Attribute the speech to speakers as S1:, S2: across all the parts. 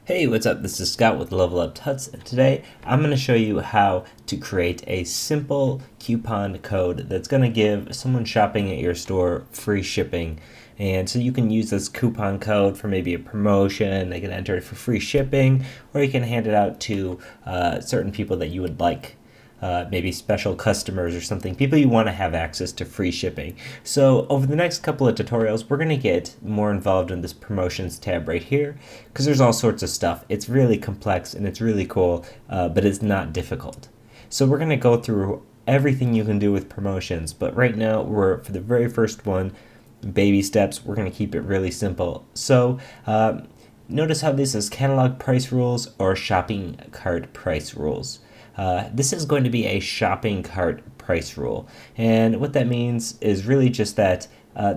S1: Hey, what's up? This is Scott with Level Up Tuts, and today I'm going to show you how to create a simple coupon code that's going to give someone shopping at your store free shipping. And so you can use this coupon code for maybe a promotion, they can enter it for free shipping, or you can hand it out to certain people that you would like. Maybe special customers or something, people you want to have access to free shipping. So over the next couple of tutorials, we're going to get more involved in this promotions tab right here because there's all sorts of stuff. It's really complex and it's really cool, but it's not difficult. So we're going to go through everything you can do with promotions, but right now for the very first one, baby steps, we're going to keep it really simple. So notice how this is catalog price rules or shopping cart price rules. This is going to be a shopping cart price rule. And what that means is really just that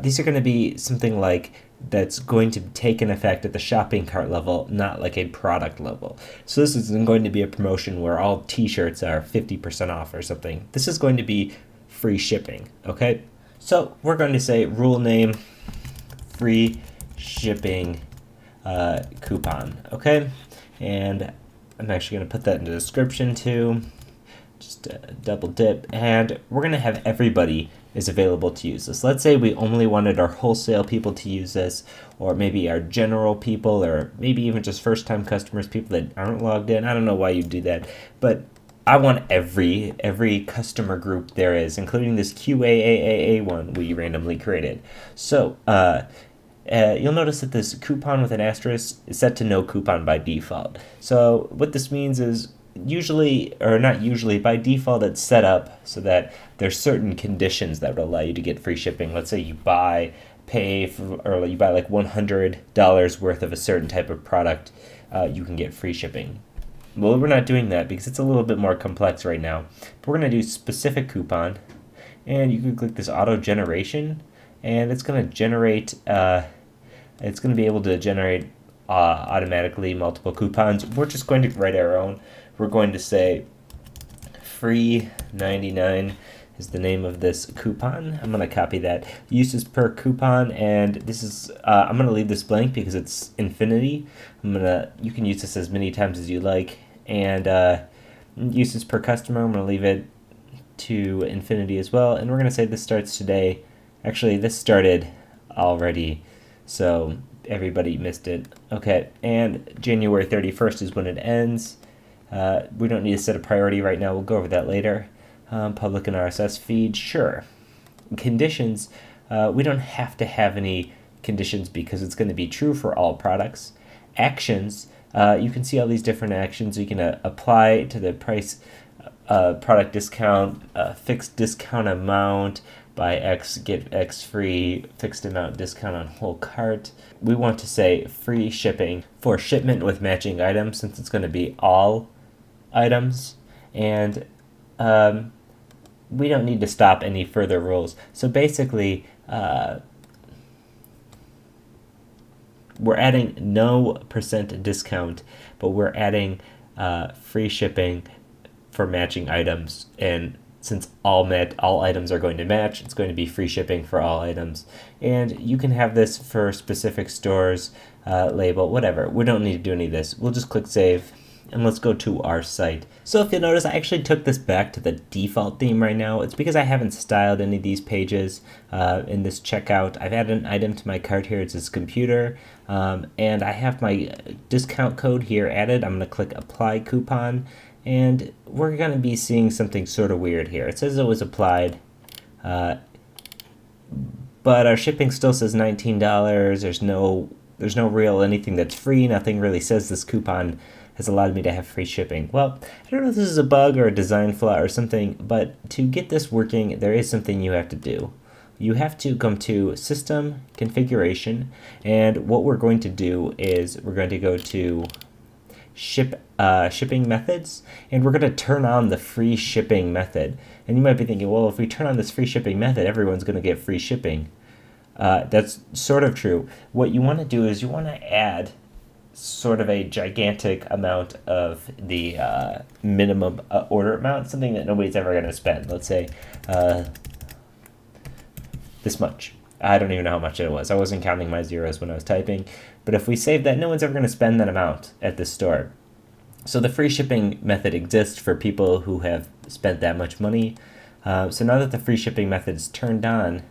S1: these are going to be something like that's going to take an effect at the shopping cart level, not like a product level. So this isn't going to be a promotion where all t-shirts are 50% off or something. This is going to be free shipping, okay? So we're going to say rule name free shipping coupon, okay? And I'm actually going to put that in the description too, just double dip, and we're going to have everybody is available to use this. Let's say we only wanted our wholesale people to use this, or maybe our general people, or maybe even just first-time customers, people that aren't logged in. I don't know why you do that, but I want every customer group there is, including this QAAAA one we randomly created. So you'll notice that this coupon with an asterisk is set to no coupon by default. So what this means is usually, or not usually, by default it's set up so that there's certain conditions that would allow you to get free shipping. Let's say you buy like $100 worth of a certain type of product, you can get free shipping. Well, we're not doing that because it's a little bit more complex right now. But we're going to do specific coupon, and you can click this auto generation, and it's going to generate it's going to be able to generate automatically multiple coupons. We're just going to write our own. We're going to say free 99 is the name of this coupon. I'm going to copy that. Uses per coupon, and this is I'm going to leave this blank because it's infinity. You can use this as many times as you like, and uses per customer, I'm going to leave it to infinity as well, and we're going to say this starts today. Actually, this started already, so everybody missed it. Okay, and January 31st is when it ends. We don't need to set a priority right now. We'll go over that later. Public and RSS feed, sure. Conditions, we don't have to have any conditions because it's going to be true for all products. Actions, you can see all these different actions. You can apply to the price, product discount, fixed discount amount, buy X, get X free, fixed amount discount on whole cart. We want to say free shipping for shipment with matching items since it's going to be all items. And we don't need to stop any further rules. So basically, we're adding no % discount, but we're adding free shipping for matching items, and since all items are going to match, it's going to be free shipping for all items. And you can have this for specific stores, label, whatever. We don't need to do any of this. We'll just click save, and let's go to our site. So if you'll notice, I actually took this back to the default theme right now. It's because I haven't styled any of these pages in this checkout. I've added an item to my cart here. It's this computer, and I have my discount code here added. I'm going to click apply coupon, and we're going to be seeing something sort of weird here. It says it was applied, but our shipping still says $19. There's no real anything that's free. Nothing really says this coupon has allowed me to have free shipping. Well, I don't know if this is a bug or a design flaw or something, but to get this working, there is something you have to do. You have to come to System, Configuration, and what we're going to do is we're going to go to shipping methods, and we're going to turn on the free shipping method. And you might be thinking, well, if we turn on this free shipping method, everyone's going to get free shipping. That's sort of true. What you want to do is you want to add sort of a gigantic amount of the minimum order amount, something that nobody's ever going to spend. Let's say this much. I don't even know how much it was. I wasn't counting my zeros when I was typing. But if we save that, no one's ever going to spend that amount at this store. So the free shipping method exists for people who have spent that much money. So now that the free shipping method is turned on,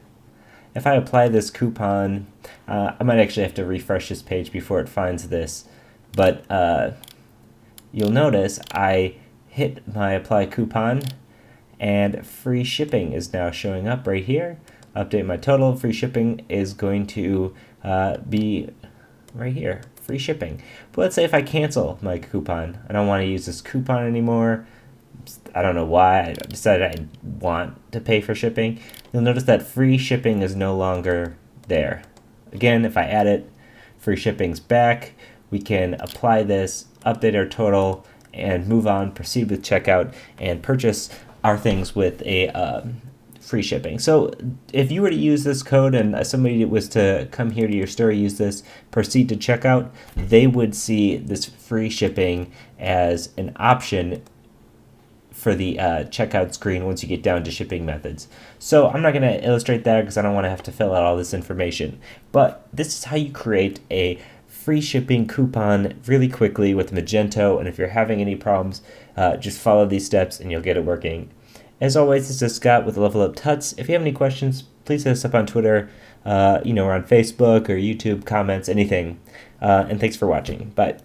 S1: if I apply this coupon, I might actually have to refresh this page before it finds this. But you'll notice I hit my apply coupon, and free shipping is now showing up right here. Update my total. Free shipping is going to be right here. Free shipping. But let's say if I cancel my coupon, I don't want to use this coupon anymore. I don't know why. I decided I want to pay for shipping. You'll notice that free shipping is no longer there. Again, if I add it, free shipping's back. We can apply this, update our total, and move on, proceed with checkout, and purchase our things with a free shipping. So if you were to use this code and somebody was to come here to your store, use this, proceed to checkout, they would see this free shipping as an option for the checkout screen once you get down to shipping methods. So I'm not going to illustrate that because I don't want to have to fill out all this information. But this is how you create a free shipping coupon really quickly with Magento. And if you're having any problems, just follow these steps and you'll get it working. As always, this is Scott with Level Up Tuts. If you have any questions, please hit us up on Twitter, or on Facebook or YouTube, comments, anything. And thanks for watching. Bye.